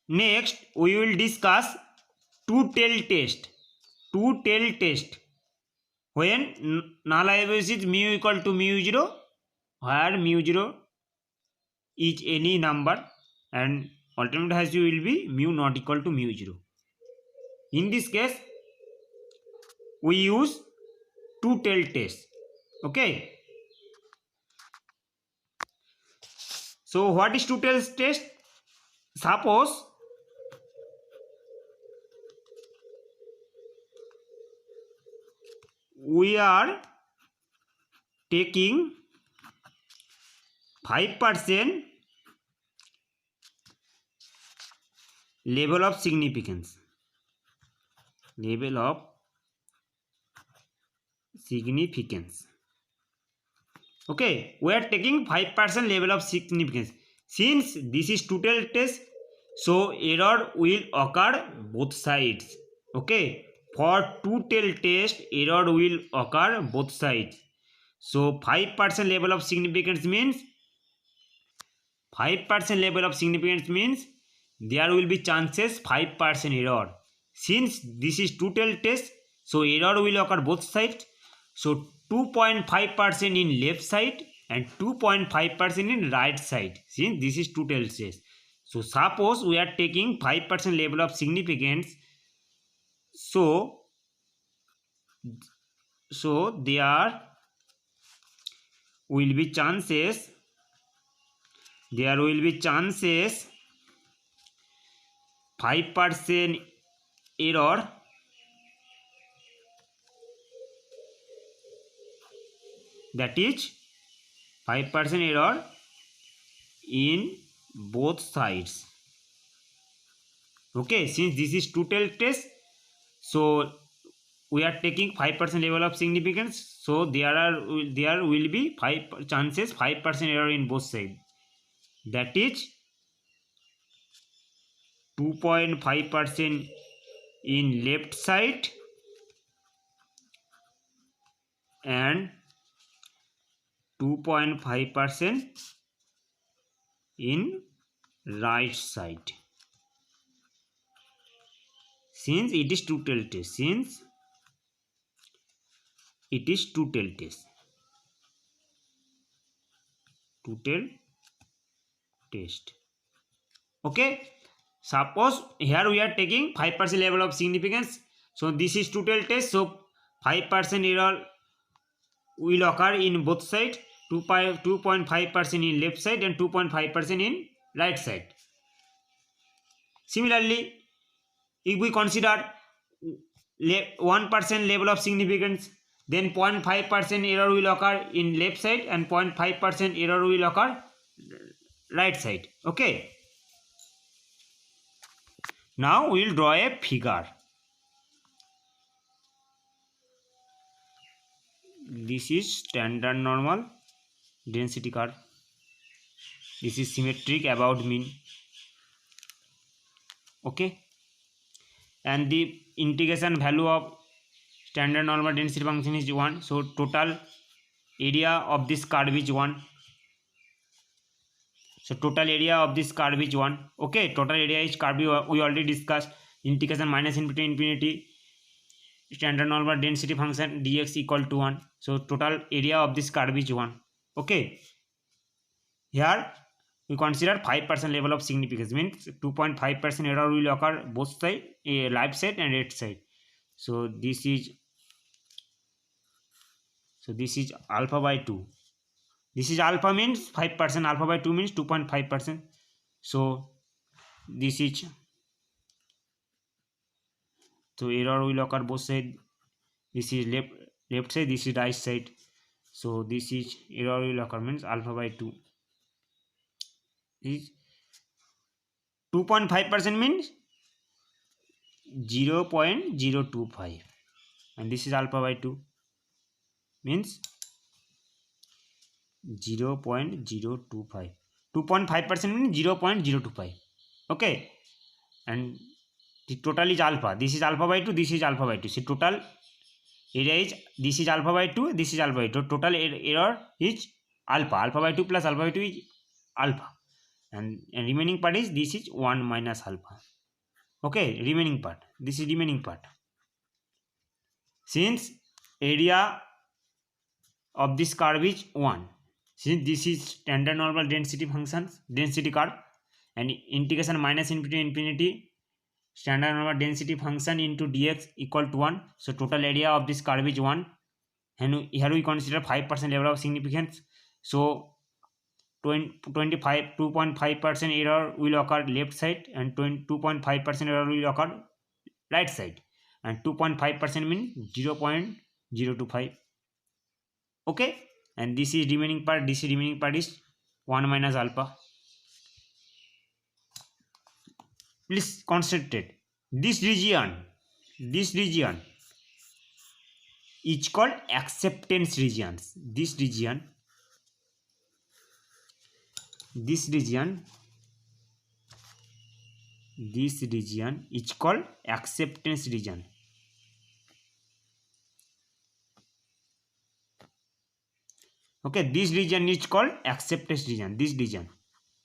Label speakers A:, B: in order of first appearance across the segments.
A: Next, we will discuss two-tailed test. Two-tailed test. When null hypothesis is mu equal to mu 0, where mu 0 is any number and alternate hypothesis will be mu not equal to mu 0. In this case, we use two-tailed test. Okay. So what is two-tailed test? Suppose we are taking 5% level of significance. Level of significance. Okay, we are taking 5% level of significance. Since this is two-tailed test, so error will occur both sides. Okay, for two-tailed test, error will occur both sides. So 5% level of significance means 5% level of significance means there will be chances 5% error. Since this is two-tailed test, so error will occur both sides. So 2.5% in left side and 2.5% in right side, since this is two-tailed test. So suppose we are taking 5% level of significance, so there will be chances 5% error that is 5% error in both sides. Okay, since this is two-tailed test, so we are taking 5% level of significance, so there will be 5% error in both sides, that is 2.5% in left side and 2.5% in right side. Since it is two-tailed test, two-tailed test. Okay, suppose here we are taking 5% level of significance, so this is two-tailed test, so 5% error will occur in both sides, 2.5% in left side and 2.5% in right side. Similarly, if we consider 1% level of significance, then 0.5% error will occur in left side and 0.5% error will occur right side. Okay, now we will draw a figure. This is standard normal density curve. This is symmetric about mean. Okay, and the integration value of standard normal density function is 1, so total area of this curve is 1. So total area of this curve is 1. Okay, total area is curve we already discussed. Integration minus infinity to infinity standard normal density function dx equal to 1. So total area of this curve is 1. Okay, here we consider 5% level of significance, means 2.5% error will occur both side, left side and right side. So this is alpha by 2. This is alpha means 5%, alpha by 2 means 2.5%. so this is, so error will occur both side. This is left side, this is right side. So this is error will occur means alpha by 2 is 2.5% means 0.025, and this is alpha by 2 means 0.025. 2.5% means 0.025. Okay, and the total is alpha. This is alpha by 2, this is alpha by 2. So total area is, this is alpha by 2, this is alpha by 2. Total error is alpha. Alpha by 2 plus alpha by 2 is alpha. and remaining part is this is 1 minus alpha. Okay, remaining part, this is remaining part. Since area of this curve is 1, since this is standard normal density functions, density curve, and integration minus infinity to infinity standard normal density function into dx equal to 1, so total area of this curve is 1, and here we consider 5% level of significance, so 2.5% error will occur left side, and 2.5% error will occur right side, and 2.5% means 0.025. Okay, and this is remaining part, this is remaining part is 1 minus alpha. Please concentrate. This region is called acceptance regions. This region is called acceptance region. Okay, this region is called acceptance region. This region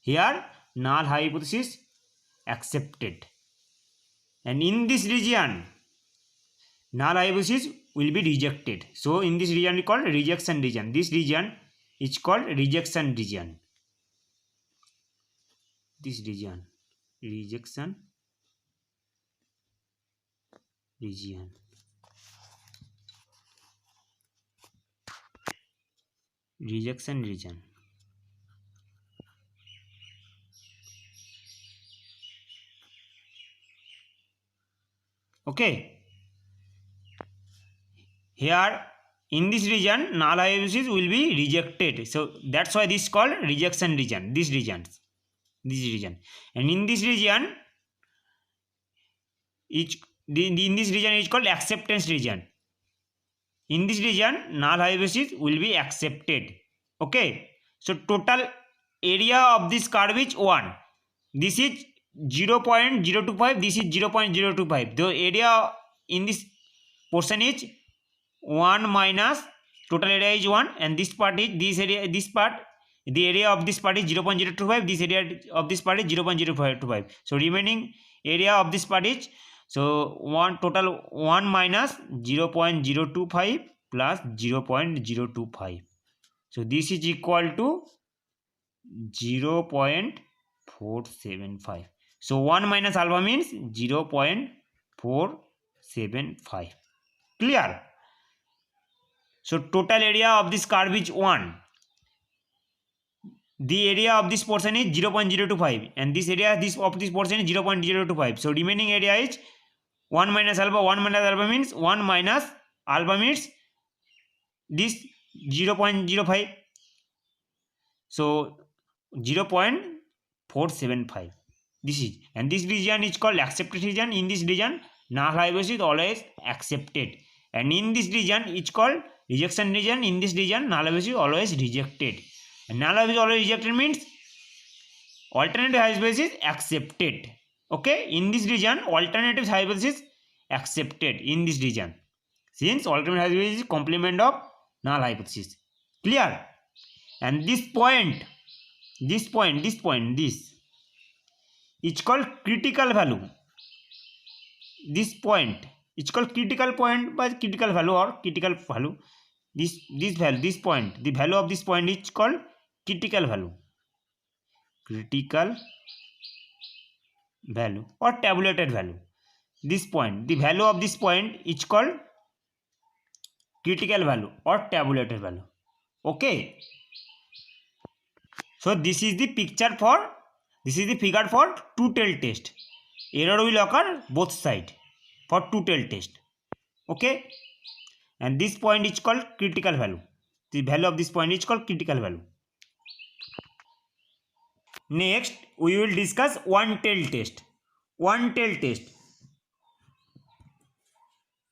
A: here null hypothesis accepted, and in this region null hypothesis will be rejected. So in this region is called rejection region. This region is called rejection region. This region, rejection region. Rejection region. Okay, here in this region null hypothesis will be rejected, so that's why this is called rejection region. This region, and in this region is called acceptance region. In this region null hypothesis will be accepted. Okay, so total area of this curve is 1. This is 0.025, this is 0.025. The area in this portion is 1 minus total area is 1, and this part is this area, this part, the area of this part is 0.025, this area of this part is 0.025. So remaining area of this part is, so 1 total 1 minus 0.025 plus 0.025. So this is equal to 0.475. So 1 minus alpha means 0.475. Clear? So total area of this curve is 1. The area of this portion is 0.025, and this area of this portion is 0.025. So remaining area is 1 minus alpha. 1 minus alpha means 1 minus alpha means this 0.05. So 0.475. This is, and this region is called accepted region. In this region null hypothesis is always accepted, and in this region it's called rejection region. In this region null hypothesis is always rejected, and null hypothesis always rejected means alternative hypothesis accepted. Okay, in this region alternative hypothesis accepted in this region, since alternative hypothesis is complement of null hypothesis. Clear? And this is called critical value. This point is called critical point by critical value or critical value. This value, this point, the value of this point is called critical value. Critical value or tabulated value. This point, the value of this point is called critical value or tabulated value. Okay. So this is the picture for, this is the figure for two-tailed test. Error will occur both sides for two-tailed test. Okay, and this point is called critical value. The value of this point is called critical value. Next, we will discuss one-tailed test. One-tailed test.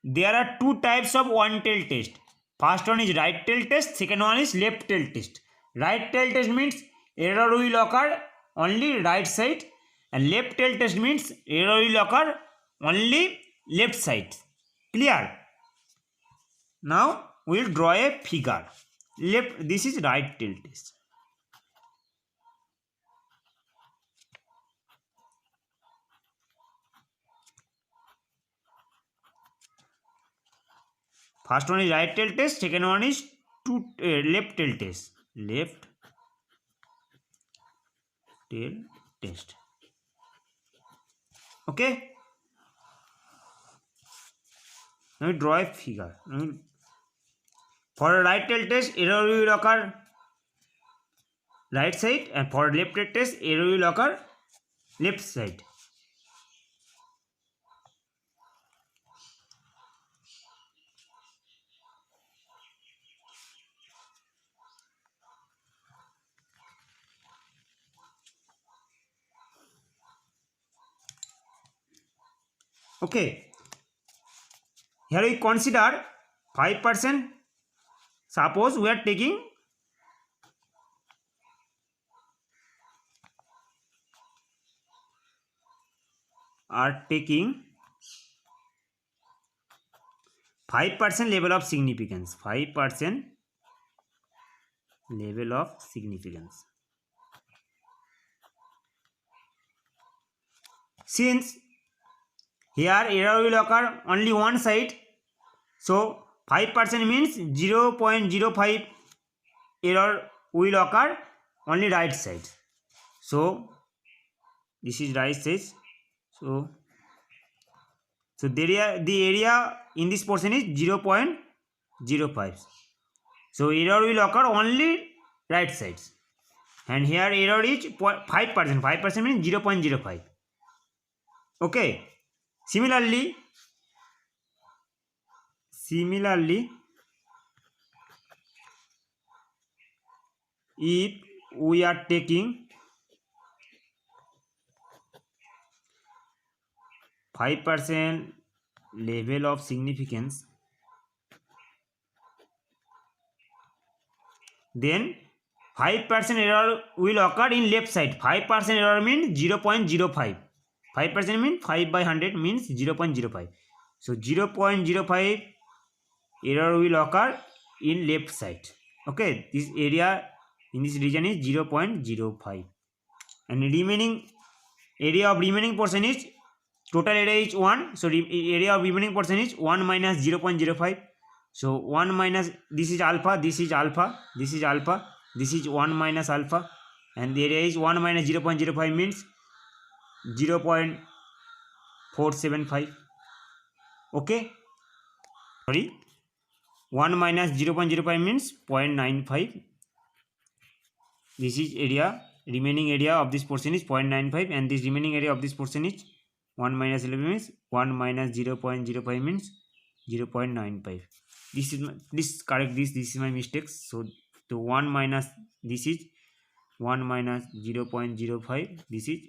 A: There are two types of one-tailed test. First one is right-tailed test. Second one is left-tailed test. Right-tailed test means error will occur only right side, and left-tailed test means error will occur only left side. Clear? Now we will draw a figure. This is right-tailed test. First one is right tail test, second one is left tail test. Left tail test. Okay. Now we draw a figure. For a right tail test, error will occur right side, and for left tail test, error will occur left side. Okay. Here we consider 5%. Suppose we are taking are taking 5% level of significance. 5% level of significance. Since here error will occur only one side, so 5% means 0.05 error will occur only right side. So this is right side. So the area in this portion is 0.05. So error will occur only right sides, and here error is 5%. 5% means 0.05. Okay. Similarly, if we are taking 5% level of significance, then 5% error will occur in left side. 5% error means 0.05. 5% means 5 by 100 means 0.05. So 0.05 error will occur in left side. Okay, this area in this region is 0.05, and remaining area of remaining portion is, total area is 1. So area of remaining portion is 1 minus 0.05. So 1 minus, this is alpha, this is alpha, this is alpha, this is 1 minus alpha, and the area is 1 minus 0.05 means 0.475. Okay, sorry, 1 minus 0.05 means 0.95. This is area, remaining area of this portion is 0.95, and this remaining area of this portion is 1 minus 11 means 1 minus 0.05 means 0.95. This is this correct, this is my mistakes. So the 1 minus, this is 1 minus 0.05, this is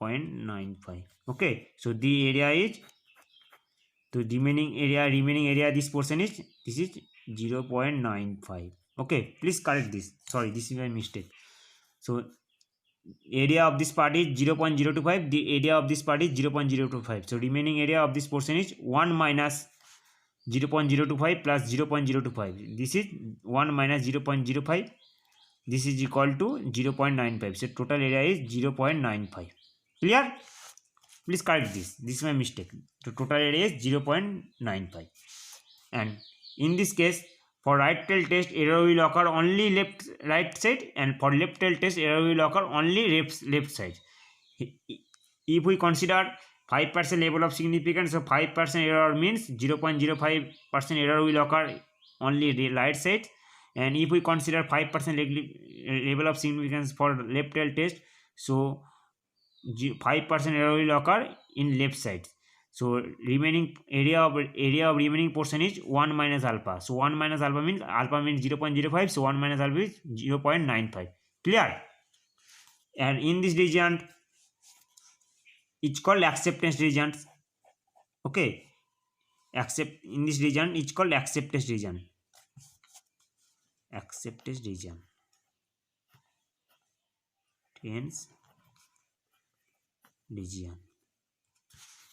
A: 0.95. Okay, so the area is, the remaining area this portion is, this is 0.95. Okay, please correct this. Sorry, this is my mistake. So area of this part is 0.025, the area of this part is 0.025. So remaining area of this portion is 1 minus 0.025 plus 0.025. This is 1 minus 0.05. This is equal to 0.95. So total area is 0.95. Clear? Please correct this. This is my mistake. The total area is 0.95. And in this case, for right tail test, error will occur only right side, and for left tail test, error will occur only left side. If we consider 5% level of significance, so 5% error means 0.05% error will occur only the right side. And if we consider 5% level of significance for left tail test, so 5% error will occur in left side. So remaining area of remaining portion is 1 minus alpha. So 1 minus alpha means 0.05. So 1 minus alpha is 0.95. Clear? And in this region, it's called acceptance region. Okay, in this region, it's called acceptance region. Acceptance region. Hence region.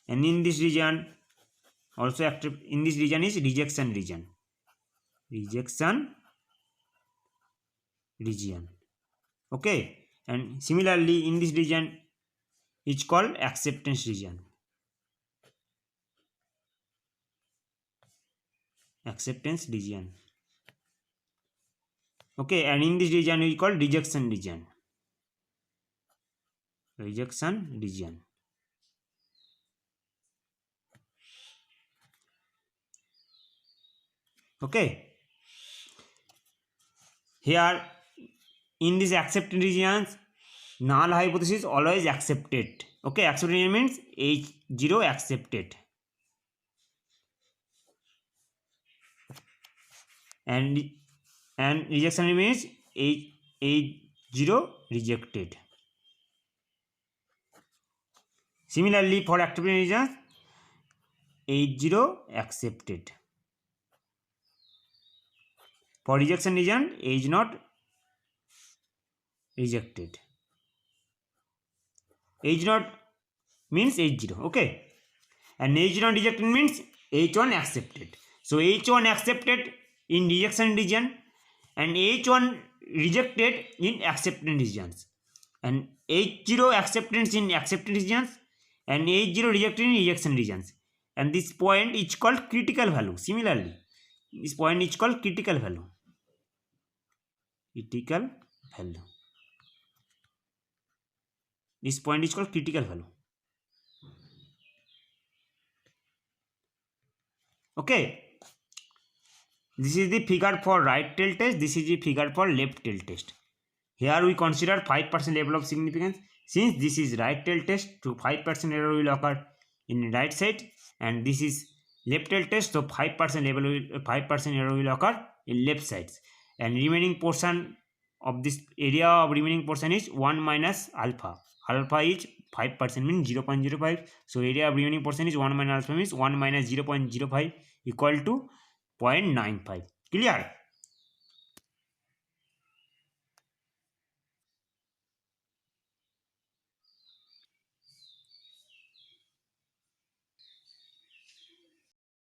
A: And in this region also, in this region is rejection region. Okay, and similarly in this region it's called acceptance region. acceptance region. Okay, and in this region we call rejection region. Rejection region. Okay, here in this accepted regions, null hypothesis always accepted. Okay, accepted region means H0 accepted, and rejection means H0 rejected. Similarly, for accepted regions, H0 accepted. For rejection region, H0 rejected. H0 means H0. Okay, and H0 rejected means H1 accepted. So H1 accepted in rejection region and H1 rejected in acceptance regions, and H0 acceptance in acceptance regions and H0 rejected in rejection regions, and this point is called critical value. Similarly, this point is called critical value. Critical value. This point is called critical value. Okay, this is the figure for right tail test. This is the figure for left tail test. Here we consider 5% level of significance. Since this is right tail test, so 5% error will occur in right side, and this is left tail test, so 5% error will occur in left sides, and remaining portion of this area of remaining portion is 1 minus alpha. Alpha is 5% means 0.05. So area of remaining portion is 1 minus alpha means 1 minus 0.05 equal to 0.95. Clear?